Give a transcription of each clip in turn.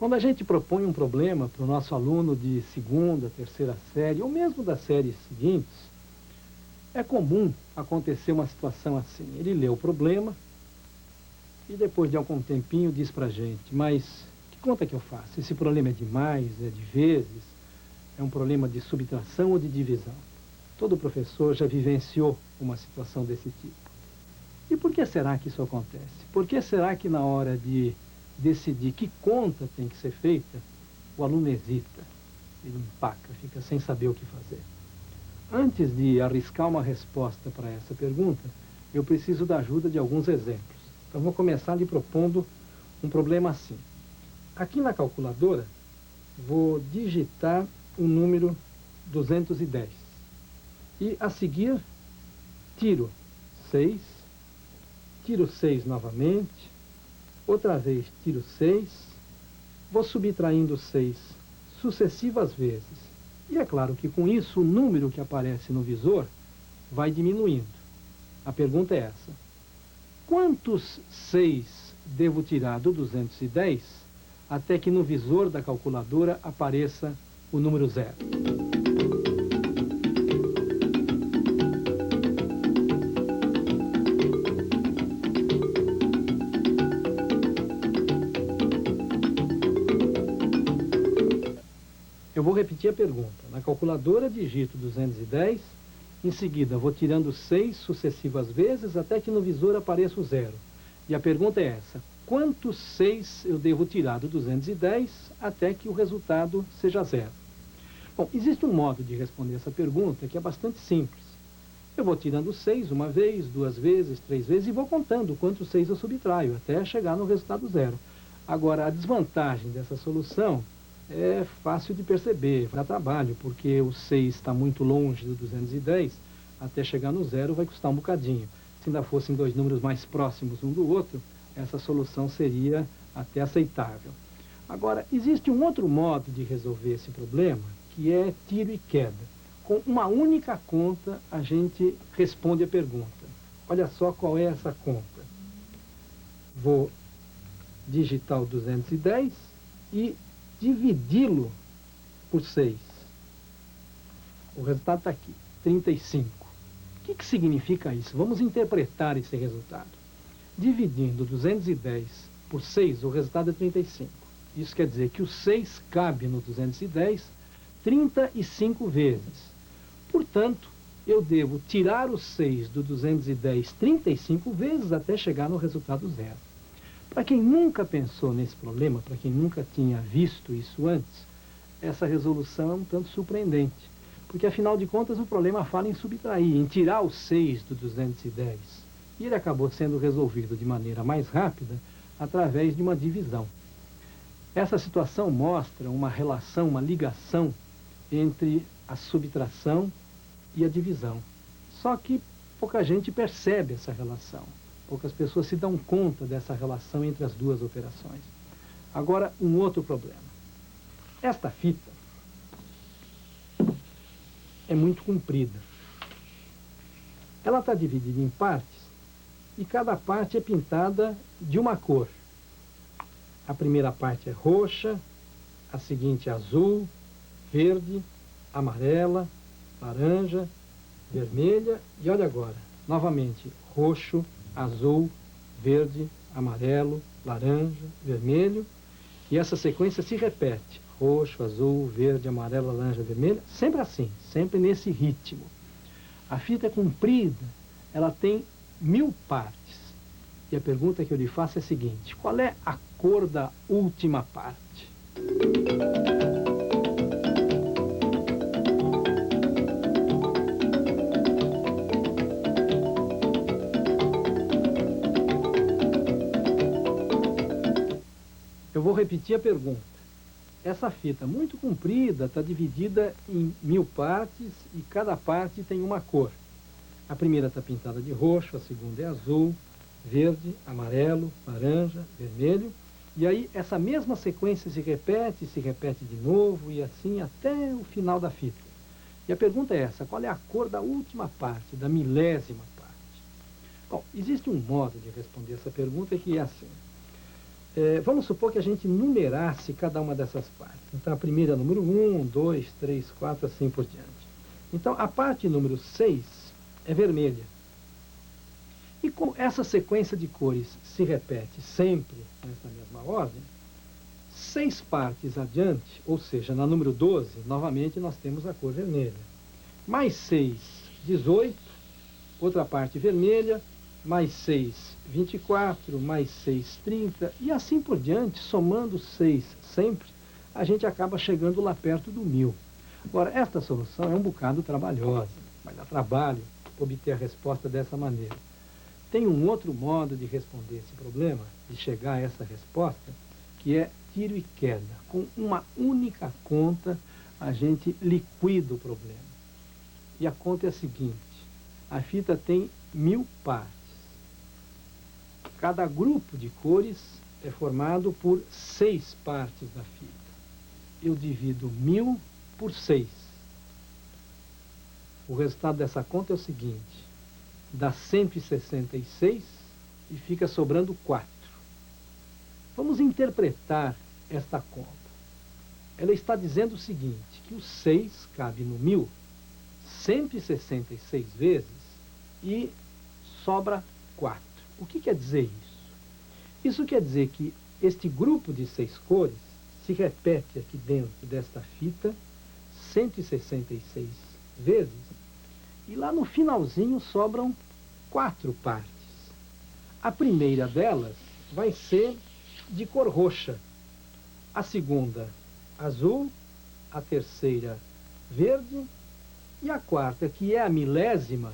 Quando a gente propõe um problema para o nosso aluno de segunda, terceira série, ou mesmo das séries seguintes, é comum acontecer uma situação assim. Ele lê o problema e depois de algum tempinho diz para a gente, mas que conta que eu faço? Esse problema é de mais, é de vezes, é um problema de subtração ou de divisão? Todo professor já vivenciou uma situação desse tipo. E por que será que isso acontece? Por que será que na hora de decidir que conta tem que ser feita, o aluno hesita, ele empaca, fica sem saber o que fazer? Antes de arriscar uma resposta para essa pergunta, eu preciso da ajuda de alguns exemplos. Então vou começar lhe propondo um problema assim. Aqui na calculadora, vou digitar o número 210. E a seguir, tiro 6, tiro 6 novamente, outra vez tiro 6, vou subtraindo 6 sucessivas vezes. E é claro que com isso o número que aparece no visor vai diminuindo. A pergunta é essa: quantos 6 devo tirar do 210 até que no visor da calculadora apareça o número 0? Eu vou repetir a pergunta. Na calculadora digito 210, em seguida vou tirando 6 sucessivas vezes até que no visor apareça o 0. E a pergunta é essa: quantos 6 eu devo tirar do 210 até que o resultado seja 0? Bom, existe um modo de responder essa pergunta que é bastante simples. Eu vou tirando 6 uma vez, 2 vezes, 3 vezes e vou contando quantos 6 eu subtraio até chegar no resultado 0. Agora, a desvantagem dessa solução é fácil de perceber, dá trabalho, porque o 6 está muito longe do 210, até chegar no 0 vai custar um bocadinho. Se ainda fossem dois números mais próximos um do outro, essa solução seria até aceitável. Agora, existe um outro modo de resolver esse problema, que é tiro e queda. Com uma única conta, a gente responde a pergunta. Olha só qual é essa conta. Vou digitar o 210 e dividi-lo por 6. O resultado está aqui, 35. O que significa isso? Vamos interpretar esse resultado. Dividindo 210 por 6, o resultado é 35. Isso quer dizer que o 6 cabe no 210 35 vezes. Portanto, eu devo tirar o 6 do 210 35 vezes até chegar no resultado 0. Para quem nunca pensou nesse problema, para quem nunca tinha visto isso antes, essa resolução é um tanto surpreendente. Porque, afinal de contas, o problema fala em subtrair, em tirar o 6 do 210. E ele acabou sendo resolvido de maneira mais rápida através de uma divisão. Essa situação mostra uma relação, uma ligação entre a subtração e a divisão. Só que pouca gente percebe essa relação. Poucas pessoas se dão conta dessa relação entre as duas operações. Agora, um outro problema. Esta fita é muito comprida. Ela está dividida em partes e cada parte é pintada de uma cor. A primeira parte é roxa, a seguinte é azul, verde, amarela, laranja, vermelha e olha agora, novamente, roxo, azul, verde, amarelo, laranja, vermelho, e essa sequência se repete, roxo, azul, verde, amarelo, laranja, vermelho, sempre assim, sempre nesse ritmo. A fita é comprida, ela tem 1000 partes, e a pergunta que eu lhe faço é a seguinte: qual é a cor da última parte? Eu vou repetir a pergunta. Essa fita muito comprida está dividida em 1000 partes e cada parte tem uma cor. A primeira está pintada de roxo, a segunda é azul, verde, amarelo, laranja, vermelho. E aí essa mesma sequência se repete de novo e assim até o final da fita. E a pergunta é essa: qual é a cor da última parte, da milésima parte? Bom, existe um modo de responder essa pergunta que é assim. Vamos supor que a gente numerasse cada uma dessas partes. Então, a primeira é número 1, 2, 3, 4, assim por diante. Então, a parte número 6 é vermelha. E como essa sequência de cores se repete sempre nessa mesma ordem, 6 partes adiante, ou seja, na número 12, novamente nós temos a cor vermelha. Mais 6, 18, outra parte vermelha, mais 6, 24, mais 6, 30, e assim por diante, somando 6 sempre, a gente acaba chegando lá perto do 1000. Agora, esta solução é um bocado trabalhosa, vai dar trabalho obter a resposta dessa maneira. Tem um outro modo de responder esse problema, de chegar a essa resposta, que é tiro e queda. Com uma única conta, a gente liquida o problema. E a conta é a seguinte: a fita tem 1000 partes. Cada grupo de cores é formado por 6 partes da fita. Eu divido 1000 por 6. O resultado dessa conta é o seguinte: dá 166 e fica sobrando 4. Vamos interpretar esta conta. Ela está dizendo o seguinte, que o 6 cabe no 1000 166 vezes e sobra 4. O que quer dizer isso? Isso quer dizer que este grupo de 6 cores se repete aqui dentro desta fita 166 vezes e lá no finalzinho sobram 4 partes. A primeira delas vai ser de cor roxa, a segunda azul, a terceira verde e a quarta, que é a milésima,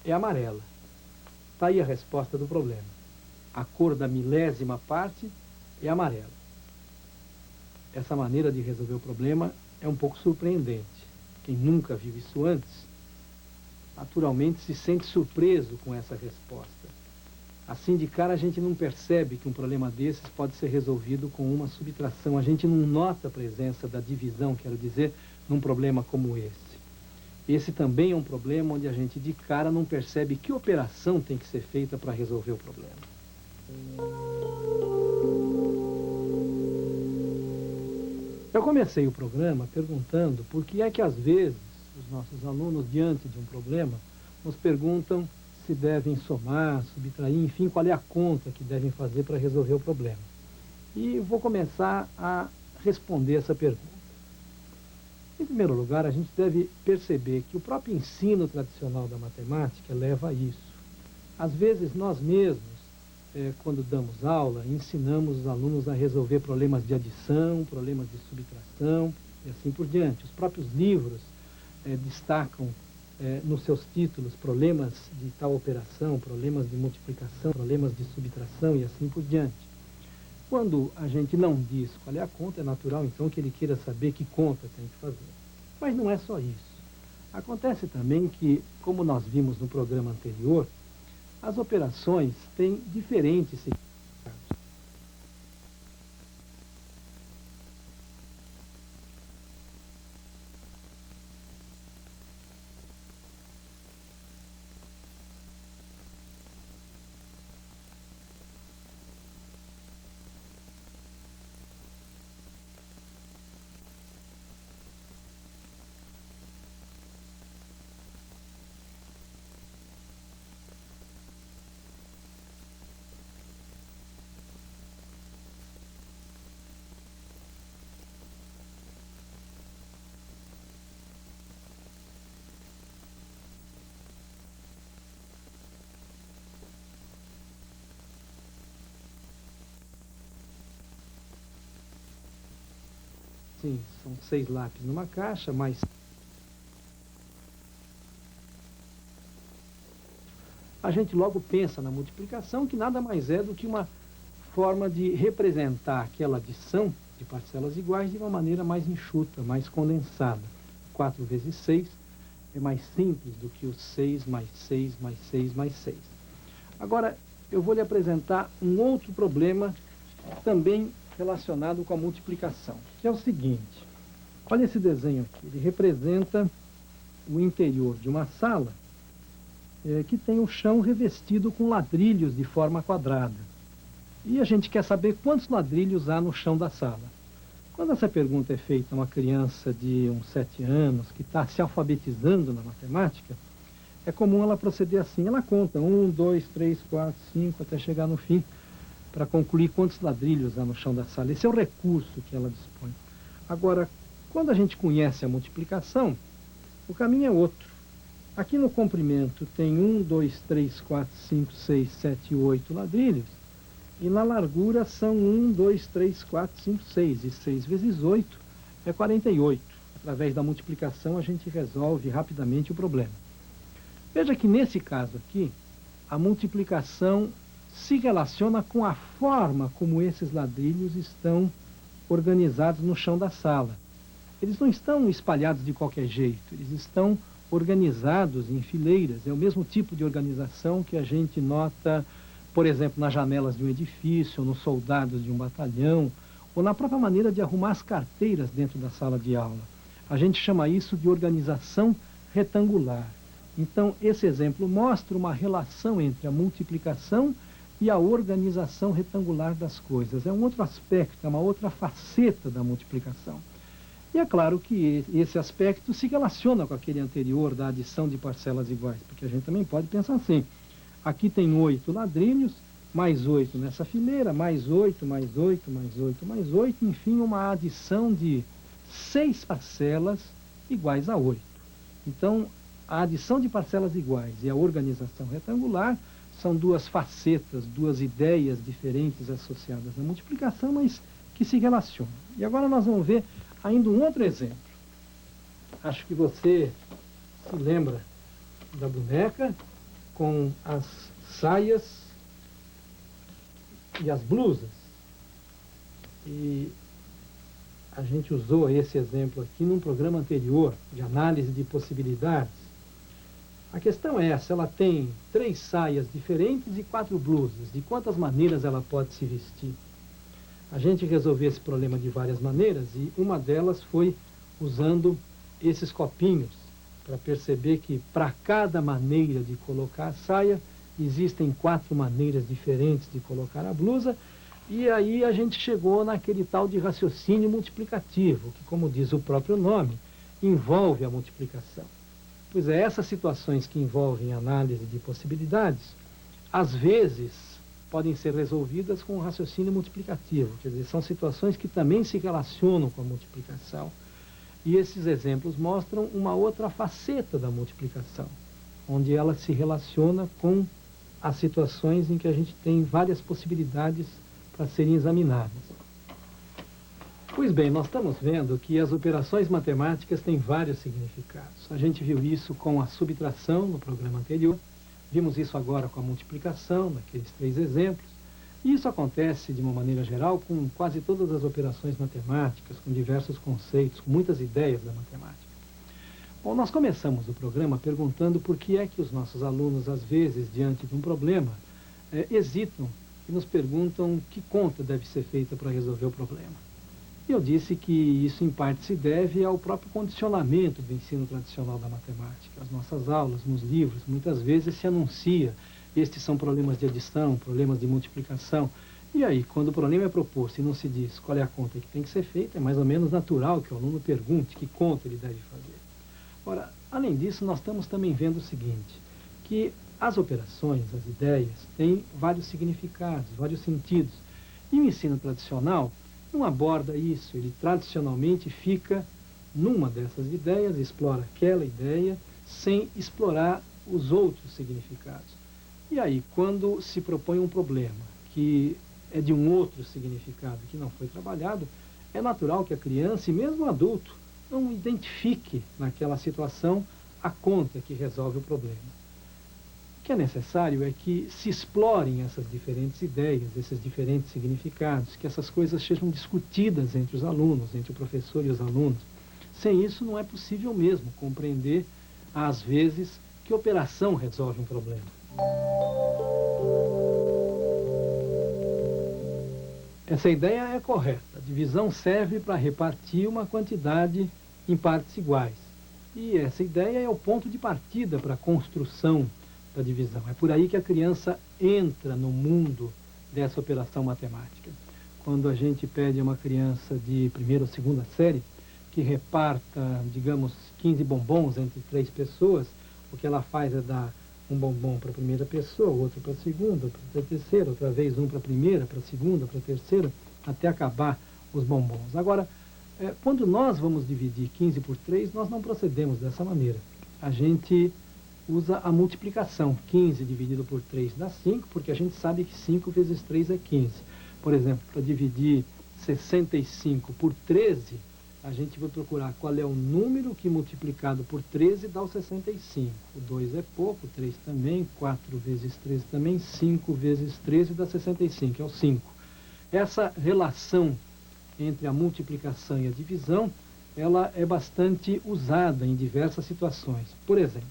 é amarela. Está aí a resposta do problema. A cor da milésima parte é amarela. Essa maneira de resolver o problema é um pouco surpreendente. Quem nunca viu isso antes, naturalmente se sente surpreso com essa resposta. Assim de cara a gente não percebe que um problema desses pode ser resolvido com uma subtração. A gente não nota a presença da divisão, quero dizer, num problema como esse. Esse também é um problema onde a gente de cara não percebe que operação tem que ser feita para resolver o problema. Eu comecei o programa perguntando por que é que às vezes os nossos alunos, diante de um problema, nos perguntam se devem somar, subtrair, enfim, qual é a conta que devem fazer para resolver o problema. E vou começar a responder essa pergunta. Em primeiro lugar, a gente deve perceber que o próprio ensino tradicional da matemática leva a isso. Às vezes, nós mesmos, quando damos aula, ensinamos os alunos a resolver problemas de adição, problemas de subtração e assim por diante. Os próprios livros destacam nos seus títulos problemas de tal operação, problemas de multiplicação, problemas de subtração e assim por diante. Quando a gente não diz qual é a conta, é natural então que ele queira saber que conta tem que fazer. Mas não é só isso. Acontece também que, como nós vimos no programa anterior, as operações têm diferentes significados. Sim, são 6 lápis numa caixa, mais a gente logo pensa na multiplicação, que nada mais é do que uma forma de representar aquela adição de parcelas iguais de uma maneira mais enxuta, mais condensada. 4 vezes 6 é mais simples do que o 6 mais 6 mais 6 mais 6. Agora, eu vou lhe apresentar um outro problema também relacionado com a multiplicação, que é o seguinte. Olha esse desenho aqui, ele representa o interior de uma sala que tem o chão revestido com ladrilhos de forma quadrada. E a gente quer saber quantos ladrilhos há no chão da sala. Quando essa pergunta é feita a uma criança de uns 7 anos, que está se alfabetizando na matemática, é comum ela proceder assim. Ela conta 1, 2, 3, 4, 5, até chegar no fim, para concluir quantos ladrilhos há no chão da sala. Esse é o recurso que ela dispõe. Agora, quando a gente conhece a multiplicação, o caminho é outro. Aqui no comprimento tem 1, 2, 3, 4, 5, 6, 7, 8 ladrilhos. E na largura são 1, 2, 3, 4, 5, 6. E 6 vezes 8 é 48. Através da multiplicação a gente resolve rapidamente o problema. Veja que nesse caso aqui, a multiplicação se relaciona com a forma como esses ladrilhos estão organizados no chão da sala. Eles não estão espalhados de qualquer jeito, eles estão organizados em fileiras. É o mesmo tipo de organização que a gente nota, por exemplo, nas janelas de um edifício, ou nos soldados de um batalhão, ou na própria maneira de arrumar as carteiras dentro da sala de aula. A gente chama isso de organização retangular. Então, esse exemplo mostra uma relação entre a multiplicação e a organização retangular das coisas. É um outro aspecto, é uma outra faceta da multiplicação. E é claro que esse aspecto se relaciona com aquele anterior da adição de parcelas iguais, porque a gente também pode pensar assim. Aqui tem 8 ladrilhos, mais 8 nessa fileira, mais 8, mais 8, mais 8, mais 8, enfim, uma adição de 6 parcelas iguais a 8. Então, a adição de parcelas iguais e a organização retangular são duas facetas, duas ideias diferentes associadas à multiplicação, mas que se relacionam. E agora nós vamos ver ainda um outro exemplo. Acho que você se lembra da boneca com as saias e as blusas. E a gente usou esse exemplo aqui num programa anterior de análise de possibilidades. A questão é essa, ela tem 3 saias diferentes e 4 blusas. De quantas maneiras ela pode se vestir? A gente resolveu esse problema de várias maneiras e uma delas foi usando esses copinhos para perceber que para cada maneira de colocar a saia existem 4 maneiras diferentes de colocar a blusa. E aí a gente chegou naquele tal de raciocínio multiplicativo, que, como diz o próprio nome, envolve a multiplicação. Pois é, essas situações que envolvem análise de possibilidades, às vezes podem ser resolvidas com o raciocínio multiplicativo, quer dizer, são situações que também se relacionam com a multiplicação. E esses exemplos mostram uma outra faceta da multiplicação, onde ela se relaciona com as situações em que a gente tem várias possibilidades para serem examinadas. Pois bem, nós estamos vendo que as operações matemáticas têm vários significados. A gente viu isso com a subtração no programa anterior, vimos isso agora com a multiplicação, naqueles 3 exemplos, e isso acontece de uma maneira geral com quase todas as operações matemáticas, com diversos conceitos, com muitas ideias da matemática. Bom, nós começamos o programa perguntando por que é que os nossos alunos, às vezes, diante de um problema, hesitam e nos perguntam que conta deve ser feita para resolver o problema. E eu disse que isso, em parte, se deve ao próprio condicionamento do ensino tradicional da matemática. As nossas aulas, nos livros, muitas vezes se anuncia, estes são problemas de adição, problemas de multiplicação. E aí, quando o problema é proposto e não se diz qual é a conta que tem que ser feita, é mais ou menos natural que o aluno pergunte que conta ele deve fazer. Ora, além disso, nós estamos também vendo o seguinte, que as operações, as ideias, têm vários significados, vários sentidos. E o ensino tradicional não aborda isso, ele tradicionalmente fica numa dessas ideias, explora aquela ideia, sem explorar os outros significados. E aí, quando se propõe um problema que é de um outro significado que não foi trabalhado, é natural que a criança e mesmo o adulto não identifique naquela situação a conta que resolve o problema. O que é necessário é que se explorem essas diferentes ideias, esses diferentes significados, que essas coisas sejam discutidas entre os alunos, entre o professor e os alunos. Sem isso, não é possível mesmo compreender, às vezes, que operação resolve um problema. Essa ideia é correta. A divisão serve para repartir uma quantidade em partes iguais. E essa ideia é o ponto de partida para a construção da divisão. É por aí que a criança entra no mundo dessa operação matemática. Quando a gente pede a uma criança de primeira ou segunda série que reparta, digamos, 15 bombons entre 3 pessoas, o que ela faz é dar um bombom para a primeira pessoa, outro para a segunda, para a terceira, outra vez um para a primeira, para a segunda, para a terceira, até acabar os bombons. Agora, quando nós vamos dividir 15 por 3, nós não procedemos dessa maneira. A gente usa a multiplicação. 15 dividido por 3 dá 5, porque a gente sabe que 5 vezes 3 é 15. Por exemplo, para dividir 65 por 13, a gente vai procurar qual é o número que multiplicado por 13 dá o 65. O 2 é pouco, 3 também, 4 vezes 13 também, 5 vezes 13 dá 65, é o 5. Essa relação entre a multiplicação e a divisão, ela é bastante usada em diversas situações. Por exemplo,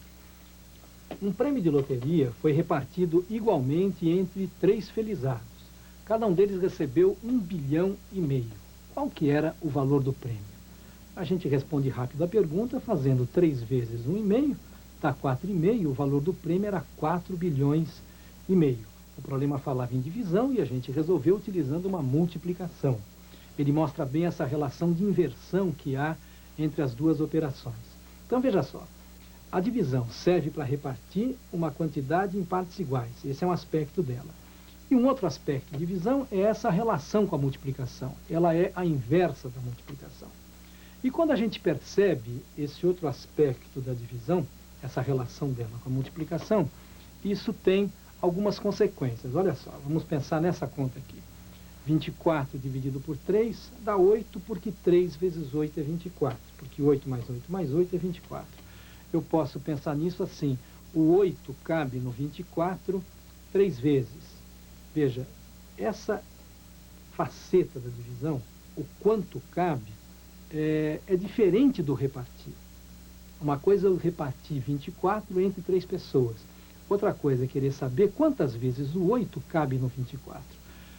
um prêmio de loteria foi repartido igualmente entre 3 felizados. Cada um deles recebeu 1,5 bilhão. Qual que era o valor do prêmio? A gente responde rápido a pergunta, fazendo 3 vezes 1,5, dá 4,5, o valor do prêmio era 4,5 bilhões. O problema falava em divisão e a gente resolveu utilizando uma multiplicação. Ele mostra bem essa relação de inversão que há entre as duas operações. Então veja só, a divisão serve para repartir uma quantidade em partes iguais, esse é um aspecto dela. E um outro aspecto de divisão é essa relação com a multiplicação, ela é a inversa da multiplicação. E quando a gente percebe esse outro aspecto da divisão, essa relação dela com a multiplicação, isso tem algumas consequências. Olha só, vamos pensar nessa conta aqui. 24 dividido por 3 dá 8, porque 3 vezes 8 é 24, porque 8 mais 8 mais 8 é 24. Eu posso pensar nisso assim, o 8 cabe no 24 3 vezes. Veja, essa faceta da divisão, o quanto cabe, é diferente do repartir. Uma coisa é eu repartir 24 entre 3 pessoas. Outra coisa é querer saber quantas vezes o 8 cabe no 24.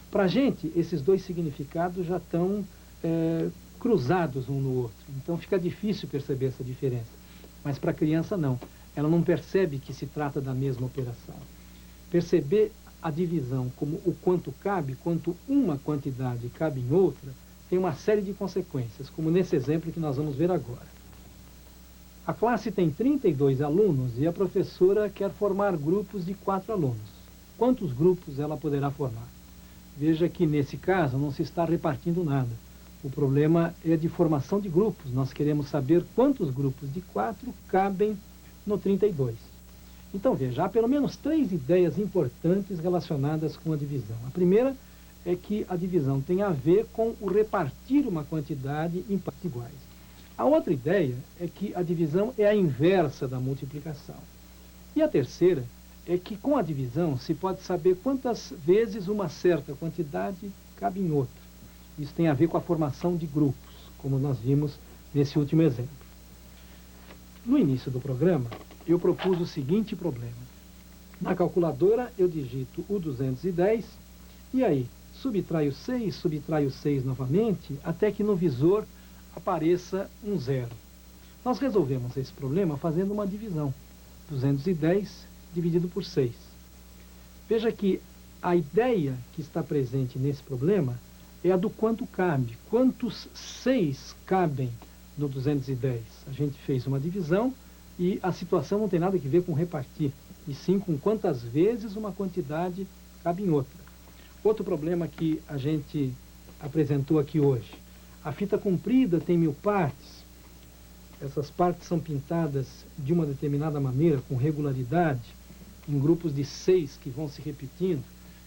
Para a gente, esses dois significados já estão cruzados um no outro. Então fica difícil perceber essa diferença. Mas para a criança não. Ela não percebe que se trata da mesma operação. Perceber a divisão como o quanto cabe, quanto uma quantidade cabe em outra, tem uma série de consequências, como nesse exemplo que nós vamos ver agora. A classe tem 32 alunos e a professora quer formar grupos de 4 alunos. Quantos grupos ela poderá formar? Veja que nesse caso não se está repartindo nada. O problema é de formação de grupos. Nós queremos saber quantos grupos de 4 cabem no 32. Então veja, há pelo menos 3 ideias importantes relacionadas com a divisão. A primeira é que a divisão tem a ver com o repartir uma quantidade em partes iguais. A outra ideia é que a divisão é a inversa da multiplicação. E a terceira é que com a divisão se pode saber quantas vezes uma certa quantidade cabe em outra. Isso tem a ver com a formação de grupos, como nós vimos nesse último exemplo. No início do programa, eu propus o seguinte problema. Na calculadora, eu digito o 210, e aí subtraio 6 novamente, até que no visor apareça um zero. Nós resolvemos esse problema fazendo uma divisão. 210 dividido por 6. Veja que a ideia que está presente nesse problema é a do quanto cabe. Quantos 6 cabem no 210? A gente fez uma divisão e a situação não tem nada a ver com repartir, e sim com quantas vezes uma quantidade cabe em outra. Outro problema que a gente apresentou aqui hoje. A fita comprida tem 1000 partes. Essas partes são pintadas de uma determinada maneira, com regularidade, em grupos de 6 que vão se repetindo.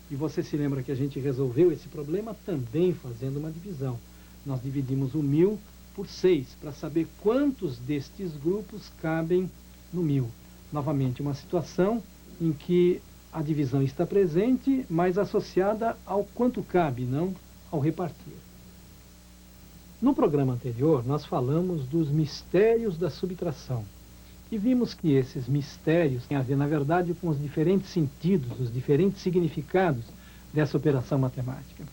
E você se lembra que a gente resolveu esse problema também fazendo uma divisão. Nós dividimos o 1000 por 6, para saber quantos destes grupos cabem no 1000. Novamente, uma situação em que a divisão está presente, mas associada ao quanto cabe, não ao repartir. No programa anterior, nós falamos dos mistérios da subtração. E vimos que esses mistérios têm a ver, na verdade, com os diferentes sentidos, os diferentes significados dessa operação matemática.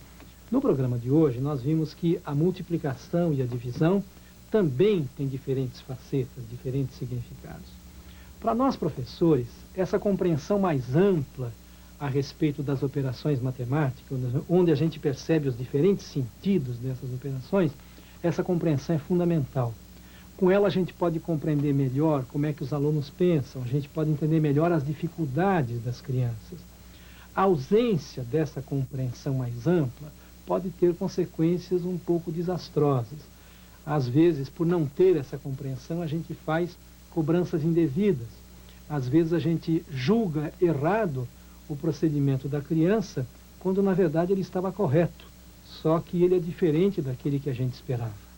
No programa de hoje, nós vimos que a multiplicação e a divisão também têm diferentes facetas, diferentes significados. Para nós, professores, essa compreensão mais ampla a respeito das operações matemáticas, onde a gente percebe os diferentes sentidos dessas operações, essa compreensão é fundamental. Com ela a gente pode compreender melhor como é que os alunos pensam, a gente pode entender melhor as dificuldades das crianças. A ausência dessa compreensão mais ampla pode ter consequências um pouco desastrosas. Às vezes, por não ter essa compreensão, a gente faz cobranças indevidas. Às vezes a gente julga errado o procedimento da criança, quando na verdade ele estava correto, só que ele é diferente daquele que a gente esperava.